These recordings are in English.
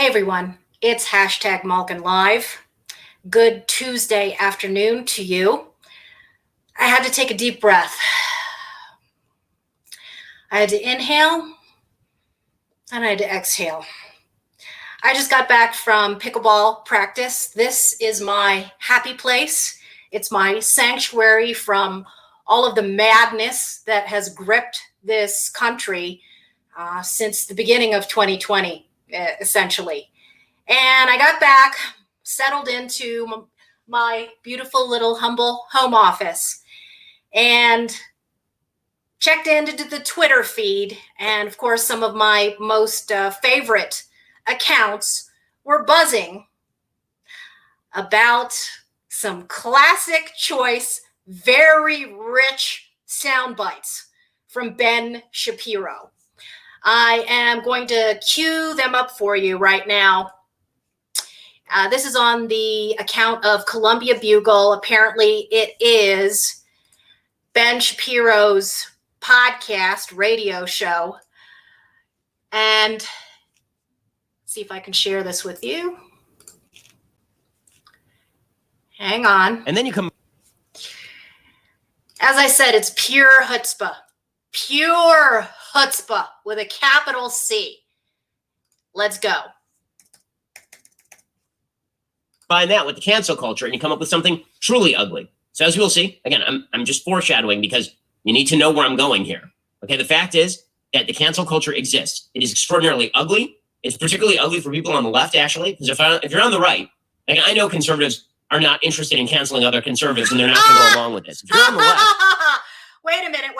Hey everyone, it's hashtag Malkin Live. Good Tuesday afternoon to you. I had to take a deep breath. I had to inhale and I had to exhale. I just got back from pickleball practice. This is my happy place. It's my sanctuary from all of the madness that has gripped this country since the beginning of 2020, essentially. And I got back, settled into my beautiful little humble home office and checked into the Twitter feed. And of course, some of my most favorite accounts were buzzing about some classic choice, very rich sound bites from Ben Shapiro. I am going to cue them up for you right now. This is on the account of Columbia Bugle. Apparently, it is Ben Shapiro's podcast radio show. And see if I can share this with you. Hang on. And then you come. As I said, it's pure chutzpah. Pure chutzpah with a capital C. Let's go. Combine that with the cancel culture and you come up with something truly ugly. So as we'll see, again, I'm just foreshadowing because you need to know where I'm going here. Okay, the fact is that the cancel culture exists. It is extraordinarily ugly. It's particularly ugly for people on the left, actually, because if you're on the right, like I know conservatives are not interested in canceling other conservatives and they're not going to go along with this. If you're on the left. Wait a minute.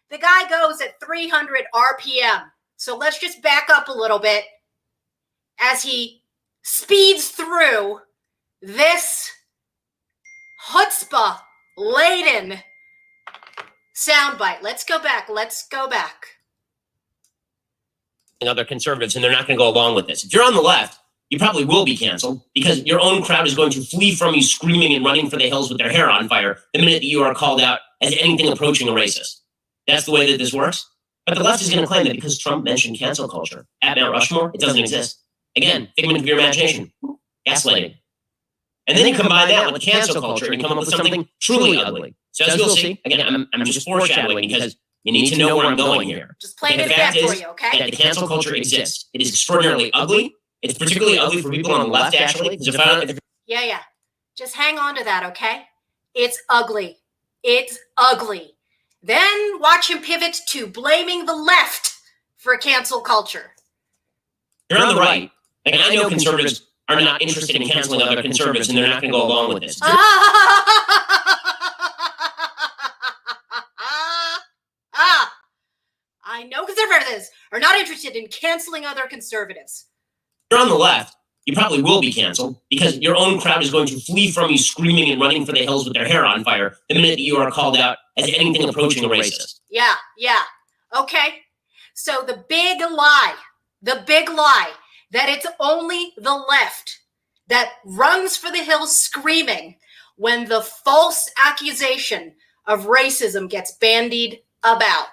The guy goes at 300 RPM. So let's just back up a little bit as he speeds through this chutzpah-laden soundbite. Let's go back. Other conservatives, and they're not going to go along with this. If you're on the left, you probably will be canceled because your own crowd is going to flee from you screaming and running for the hills with their hair on fire the minute that you are called out as anything approaching a racist. That's the way that this works. But the left is going to claim that because Trump mentioned cancel culture at Mount Rushmore, it doesn't exist. Again, figment of your imagination. Gaslighting. And then you combine that with cancel culture and you come up with something truly ugly. So as we'll see, again, I'm just foreshadowing because you need to know where I'm going here. Just playing it back for you, okay? That the cancel culture exists. It is extraordinarily ugly. It's particularly ugly for people on the left, actually. Yeah. Just hang on to that, okay? It's ugly. Then watch him pivot to blaming the left for cancel culture. You're on the right. Like, I know conservatives are not interested in canceling other conservatives and they're not going to go along with this. I know conservatives are not interested in canceling other conservatives. If you're on the left, you probably will be canceled because your own crowd is going to flee from you screaming and running for the hills with their hair on fire the minute that you are called out as anything approaching a racist. Yeah. Okay. So the big lie that it's only the left that runs for the hills screaming when the false accusation of racism gets bandied about.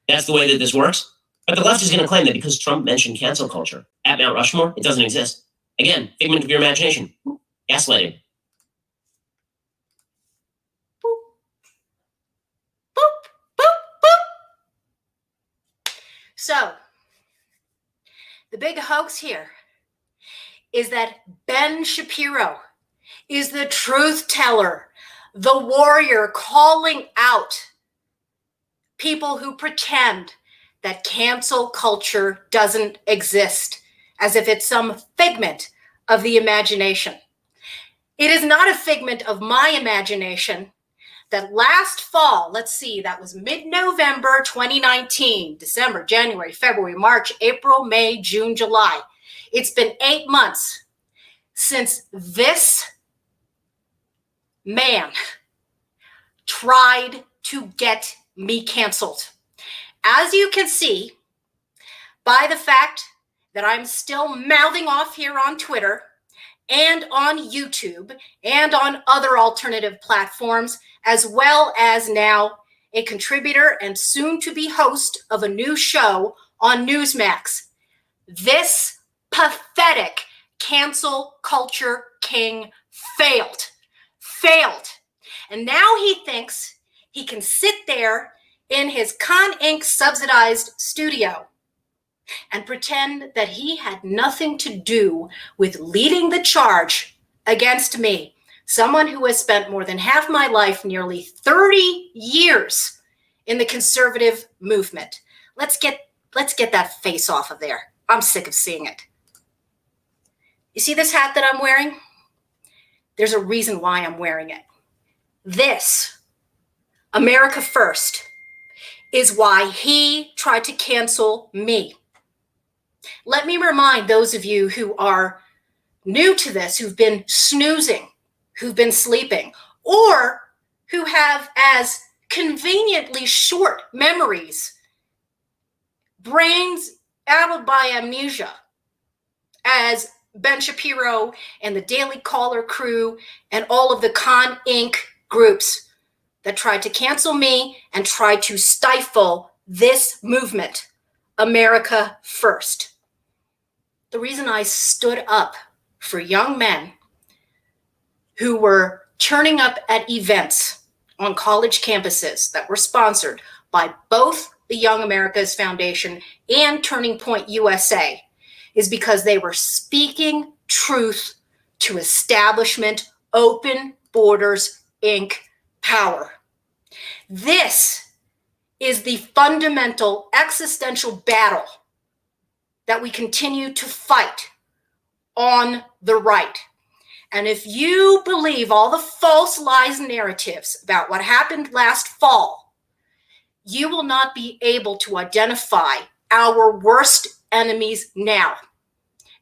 That's the way that this works. But the left is going to claim that because Trump mentioned cancel culture at Mount Rushmore, it doesn't exist. Again, figment of your imagination. Gaslighting. Boop. Boop, boop, boop. So, the big hoax here is that Ben Shapiro is the truth teller, the warrior calling out people who pretend that cancel culture doesn't exist, as if it's some figment of the imagination. It is not a figment of my imagination that last fall, let's see, that was mid-November 2019, December, January, February, March, April, May, June, July. It's been 8 months since this man tried to get me canceled. As you can see by the fact that I'm still mouthing off here on Twitter and on YouTube and on other alternative platforms, as well as now a contributor and soon to be host of a new show on Newsmax. This pathetic cancel culture king failed. And now he thinks he can sit there in his Con Inc. subsidized studio and pretend that he had nothing to do with leading the charge against me, someone who has spent more than half my life, nearly 30 years, in the conservative movement. Let's get that face off of there. I'm sick of seeing it. You see this hat that I'm wearing? There's a reason why I'm wearing it. This, America First, is why he tried to cancel me. Let me remind those of you who are new to this, who've been snoozing, who've been sleeping, or who have as conveniently short memories, brains addled by amnesia, as Ben Shapiro and the Daily Caller crew and all of the Con Inc. groups that tried to cancel me and tried to stifle this movement, America First. The reason I stood up for young men who were turning up at events on college campuses that were sponsored by both the Young Americas Foundation and Turning Point USA is because they were speaking truth to establishment, open borders, Inc. power. This is the fundamental existential battle that we continue to fight on the right. And if you believe all the false lies and narratives about what happened last fall, you will not be able to identify our worst enemies now.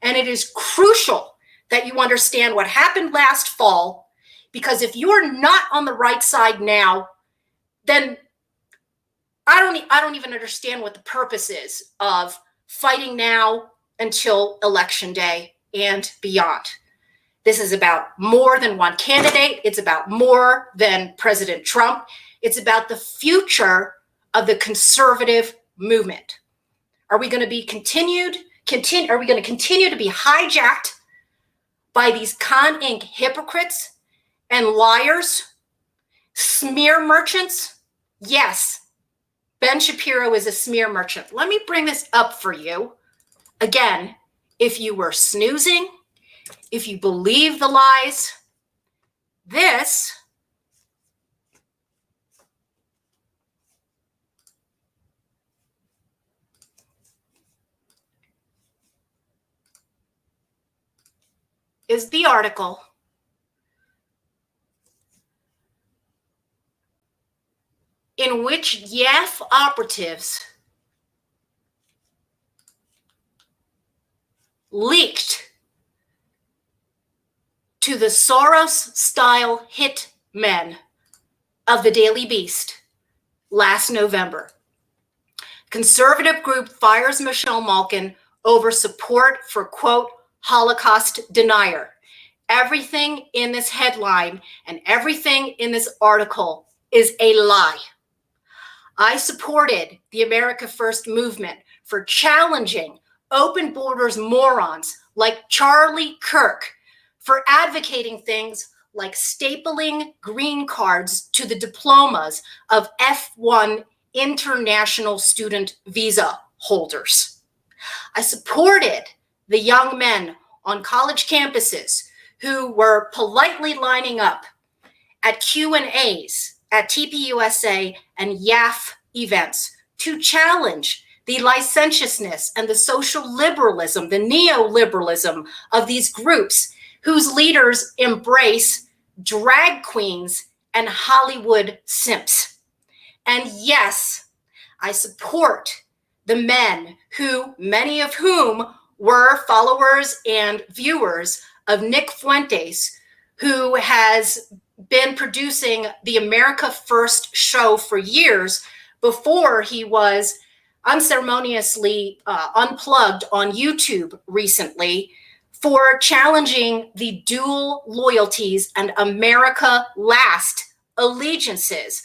And it is crucial that you understand what happened last fall, because if you're not on the right side now, then I don't even understand what the purpose is of fighting now until election day and beyond. This is about more than one candidate. It's about more than President Trump. It's about the future of the conservative movement. Are we going to be continue to be hijacked by these Con Inc. hypocrites and liars, smear merchants? Yes, Ben Shapiro is a smear merchant. Let me bring this up for you. Again, if you were snoozing, if you believe the lies, this is the article in which YAF operatives leaked to the Soros-style hitmen of the Daily Beast last November. Conservative group fires Michelle Malkin over support for, quote, Holocaust denier. Everything in this headline and everything in this article is a lie. I supported the America First movement for challenging open borders morons like Charlie Kirk, for advocating things like stapling green cards to the diplomas of F1 international student visa holders. I supported the young men on college campuses who were politely lining up at Q&As at TPUSA and YAF events to challenge the licentiousness and the social liberalism, the neoliberalism of these groups whose leaders embrace drag queens and Hollywood simps. And yes, I support the men who, many of whom were followers and viewers of Nick Fuentes, who has been producing the America First show for years before he was unceremoniously unplugged on YouTube recently for challenging the dual loyalties and America last allegiances,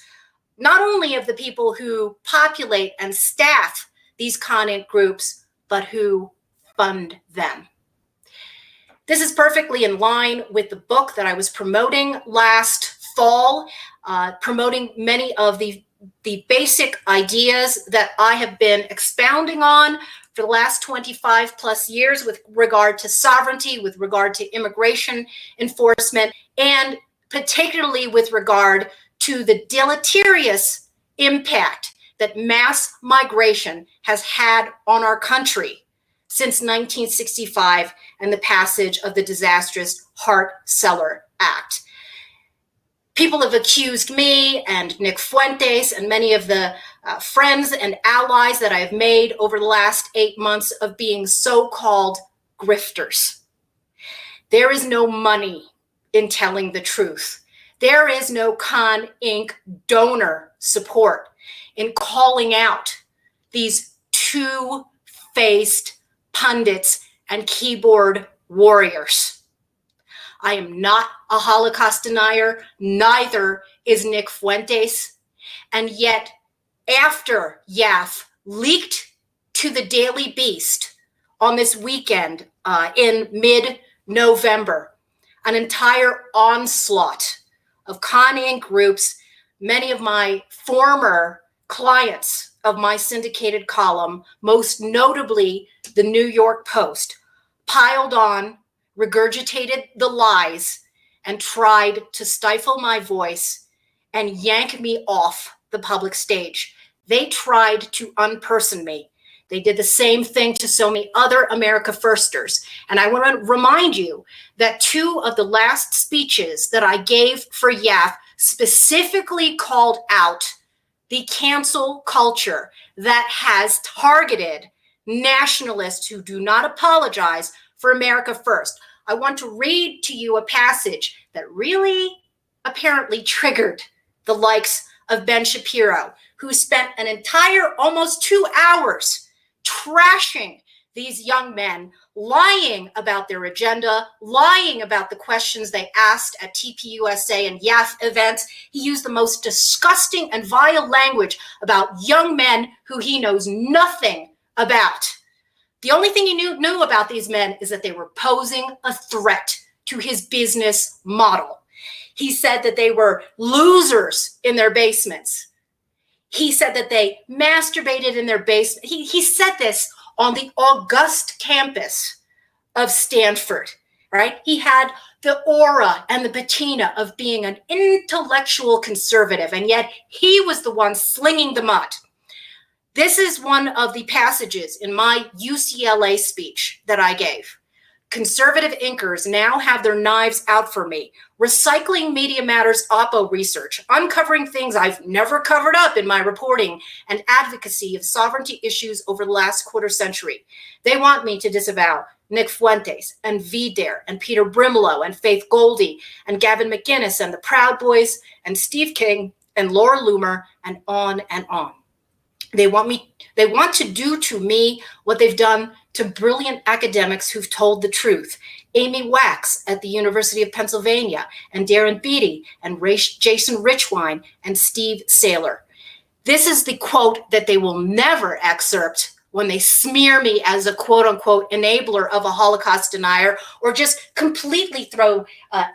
not only of the people who populate and staff these Con Inc. groups, but who fund them. This is perfectly in line with the book that I was promoting last fall, promoting many of the basic ideas that I have been expounding on for the last 25 plus years with regard to sovereignty, with regard to immigration enforcement, and particularly with regard to the deleterious impact that mass migration has had on our country since 1965 and the passage of the disastrous Hart-Celler Act. People have accused me and Nick Fuentes and many of the friends and allies that I've made over the last 8 months of being so-called grifters. There is no money in telling the truth. There is no Con Inc. donor support in calling out these two-faced pundits and keyboard warriors. I am not a Holocaust denier, neither is Nick Fuentes. And yet, after YAF leaked to the Daily Beast on this weekend in mid-November, an entire onslaught of Con Inc. groups, many of my former clients of my syndicated column, most notably the New York Post, piled on, regurgitated the lies, and tried to stifle my voice and yank me off the public stage. They tried to unperson me. They did the same thing to so many other America Firsters. And I want to remind you that 2 of the last speeches that I gave for YAF specifically called out the cancel culture that has targeted nationalists who do not apologize for America First. I want to read to you a passage that really apparently triggered the likes of Ben Shapiro, who spent an entire almost 2 hours trashing these young men, lying about their agenda, lying about the questions they asked at TPUSA and YAF events. He used the most disgusting and vile language about young men who he knows nothing about. The only thing he knew about these men is that they were posing a threat to his business model. He said that they were losers in their basements. He said that they masturbated in their basement. He said this on the august campus of Stanford, right? He had the aura and the patina of being an intellectual conservative, and yet he was the one slinging the mud. This is one of the passages in my UCLA speech that I gave. Conservative inkers now have their knives out for me, recycling Media Matters Oppo research, uncovering things I've never covered up in my reporting and advocacy of sovereignty issues over the last quarter century. They want me to disavow Nick Fuentes and VDare and Peter Brimelow and Faith Goldie and Gavin McInnes and the Proud Boys and Steve King and Laura Loomer and on and on. They want to do to me what they've done to brilliant academics who've told the truth. Amy Wax at the University of Pennsylvania, and Darren Beatty, and Jason Richwine, and Steve Saylor. This is the quote that they will never excerpt when they smear me as a quote-unquote enabler of a Holocaust denier, or just completely throw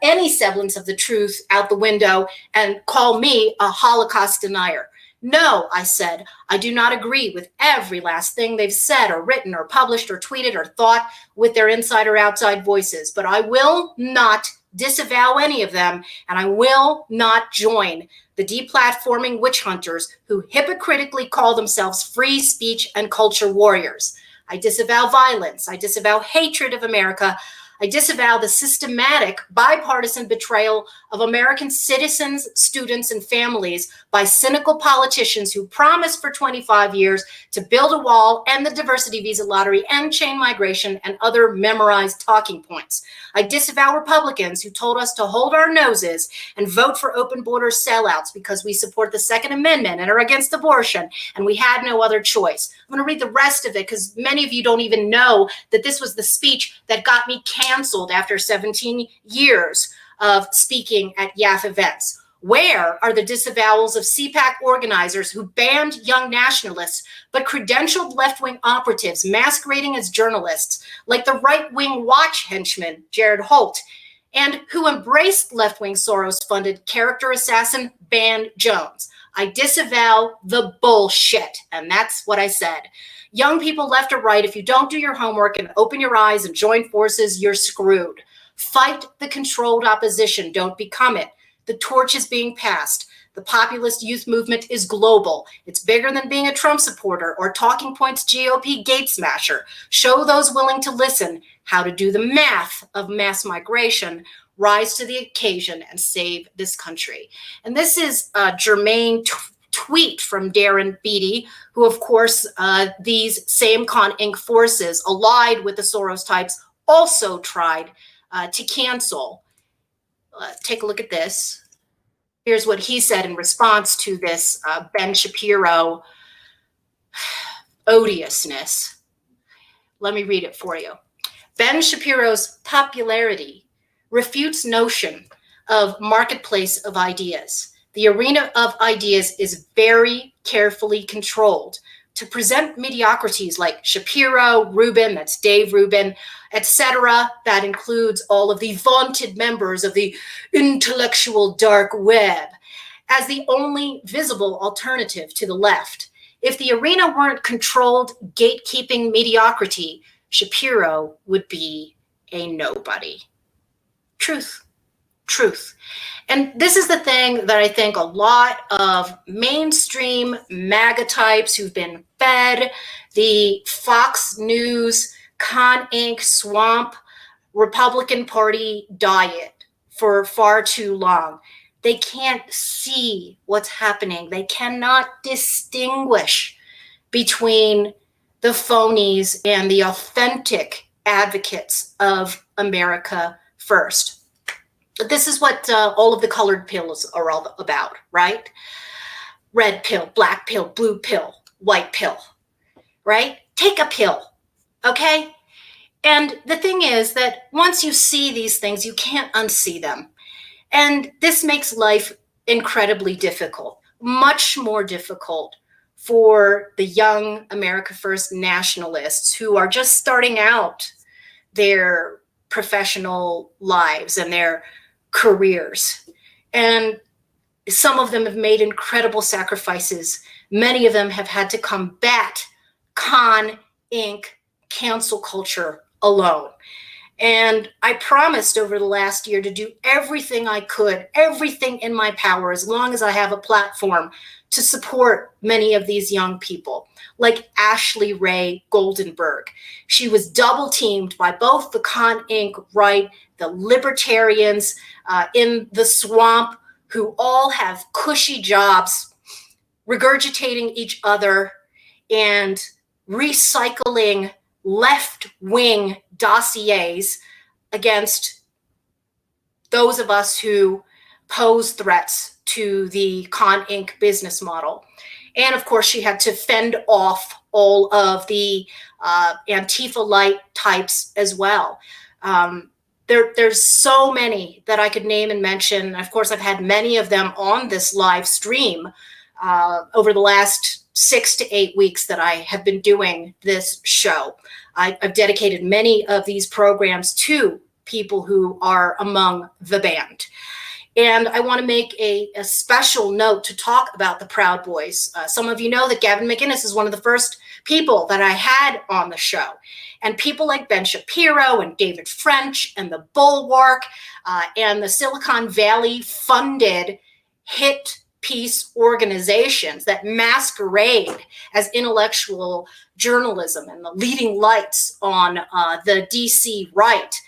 any semblance of the truth out the window and call me a Holocaust denier. No, I said, I do not agree with every last thing they've said or written or published or tweeted or thought with their inside or outside voices, but I will not disavow any of them, and I will not join the deplatforming witch hunters who hypocritically call themselves free speech and culture warriors. I disavow violence. I disavow hatred of America. I disavow the systematic bipartisan betrayal of American citizens, students, and families by cynical politicians who promised for 25 years to build a wall, end the diversity visa lottery, end chain migration, and other memorized talking points. I disavow Republicans who told us to hold our noses and vote for open border sellouts because we support the Second Amendment and are against abortion, and we had no other choice. I'm going to read the rest of it because many of you don't even know that this was the speech that got me canceled after 17 years of speaking at YAF events. Where are the disavowals of CPAC organizers who banned young nationalists but credentialed left-wing operatives masquerading as journalists, like the right-wing watch henchman Jared Holt, and who embraced left-wing Soros-funded character assassin Ban Jones? I disavow the bullshit, and that's what I said. Young people left or right, if you don't do your homework and open your eyes and join forces, you're screwed. Fight the controlled opposition, don't become it. The torch is being passed. The populist youth movement is global. It's bigger than being a Trump supporter or Talking Points GOP gate smasher. Show those willing to listen how to do the math of mass migration, rise to the occasion, and save this country. And this is a germane tweet from Darren Beatty, who, of course, these same Con Inc. forces, allied with the Soros types, also tried to cancel. Take a look at this. Here's what he said in response to this Ben Shapiro odiousness. Let me read it for you. Ben Shapiro's popularity refutes notion of marketplace of ideas. The arena of ideas is very carefully controlled to present mediocrities like Shapiro, Rubin, that's Dave Rubin, etc. That includes all of the vaunted members of the intellectual dark web as the only visible alternative to the left. If the arena weren't controlled gatekeeping mediocrity, Shapiro would be a nobody. Truth. And this is the thing that I think a lot of mainstream MAGA types who've been fed the Fox News, Con Inc. swamp Republican Party diet for far too long. They can't see what's happening. They cannot distinguish between the phonies and the authentic advocates of America first. This is what all of the colored pills are all about, right? Red pill, black pill, blue pill, white pill, right? Take a pill, okay? And the thing is that once you see these things, you can't unsee them. And this makes life incredibly difficult, much more difficult for the young America First nationalists who are just starting out their professional lives and their careers. And some of them have made incredible sacrifices. Many of them have had to combat Con Inc. cancel culture alone. And I promised over the last year to do everything I could, everything in my power, as long as I have a platform, to support many of these young people, like Ashley Ray Goldenberg. She was double teamed by both the Con Inc. right, the libertarians in the swamp, who all have cushy jobs, regurgitating each other and recycling left-wing dossiers against those of us who pose threats to the Con Inc. business model. And of course, she had to fend off all of the Antifa-lite types as well. There's so many that I could name and mention. Of course, I've had many of them on this live stream over the last 6 to 8 weeks that I have been doing this show. I've dedicated many of these programs to people who are among the band. And I want to make a special note to talk about the Proud Boys. Some of you know that Gavin McInnes is one of the first people that I had on the show. And people like Ben Shapiro and David French and the Bulwark and the Silicon Valley funded hit piece organizations that masquerade as intellectual journalism and the leading lights on the DC right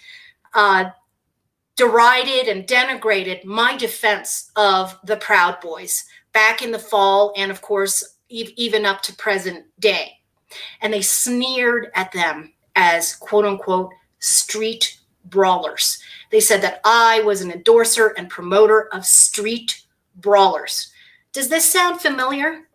derided and denigrated my defense of the Proud Boys back in the fall and, of course, even up to present day. And they sneered at them as, quote unquote, street brawlers. They said that I was an endorser and promoter of street brawlers. Does this sound familiar?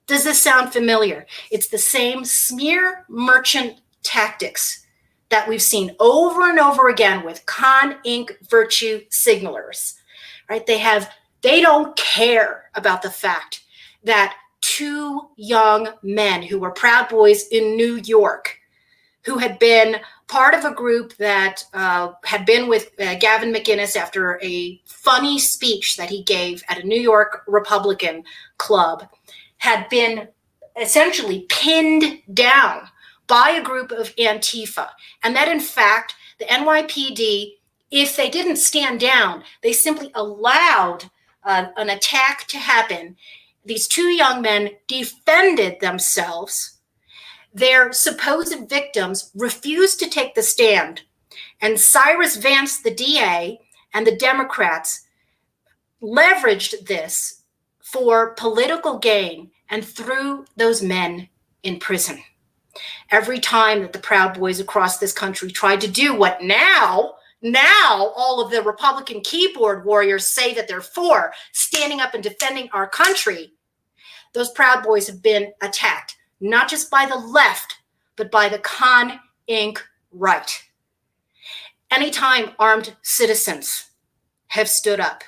Does this sound familiar? It's the same smear merchant tactics that we've seen over and over again with Con Inc. virtue signalers, right? They have They don't care about the fact that two young men who were Proud Boys in New York, who had been part of a group that had been with Gavin McInnes after a funny speech that he gave at a New York Republican club, had been essentially pinned down by a group of Antifa. And that, in fact, the NYPD, if they didn't stand down, they simply allowed an attack to happen. These two young men defended themselves. Their supposed victims refused to take the stand. And Cyrus Vance, the DA, and the Democrats leveraged this for political gain and threw those men in prison. Every time that the Proud Boys across this country tried to do what now all of the Republican keyboard warriors say that they're for, standing up and defending our country, those Proud Boys have been attacked, not just by the left, but by the Con Inc. right. Anytime armed citizens have stood up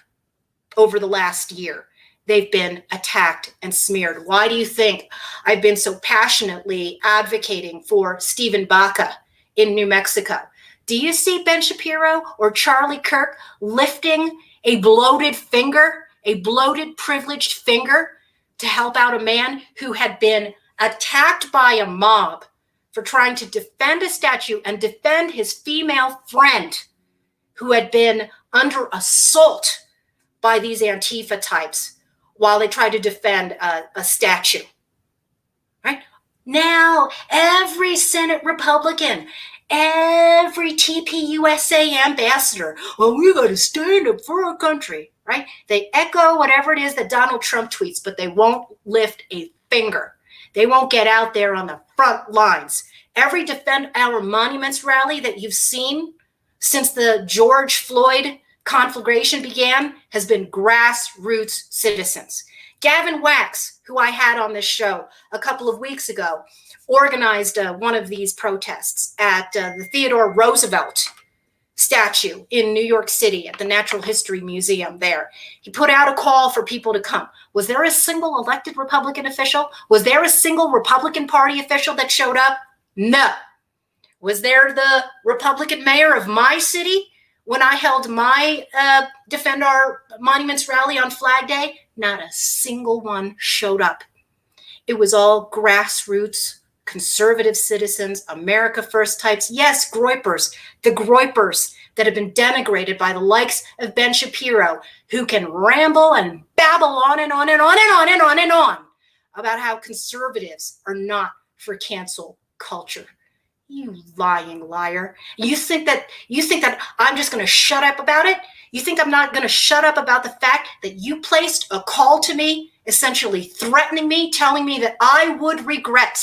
over the last year, they've been attacked and smeared. Why do you think I've been so passionately advocating for Stephen Baca in New Mexico? Do you see Ben Shapiro or Charlie Kirk lifting a bloated finger, a bloated, privileged finger to help out a man who had been attacked by a mob for trying to defend a statue and defend his female friend who had been under assault by these Antifa types while they tried to defend a statue, right? Now, every Senate Republican, every TPUSA ambassador, well, we got to stand up for our country, right? They echo whatever it is that Donald Trump tweets, but they won't lift a finger. They won't get out there on the front lines. Every Defend Our Monuments rally that you've seen since the George Floyd conflagration began has been grassroots citizens. Gavin Wax, who I had on this show a couple of weeks ago, organized one of these protests at the Theodore Roosevelt statue in New York City at the Natural History Museum there. He put out a call for people to come. Was there a single elected Republican official? Was there a single Republican Party official that showed up? No. Was there the Republican mayor of my city when I held my Defend Our Monuments rally on Flag Day? Not a single one showed up. It was all grassroots, conservative citizens, America First types. Yes, groypers, the groypers that have been denigrated by the likes of Ben Shapiro, who can ramble and babble on and on and on and on and on and on about how conservatives are not for cancel culture. You lying liar. You think that I'm just going to shut up about it? You think I'm not going to shut up about the fact that you placed a call to me, essentially threatening me, telling me that I would regret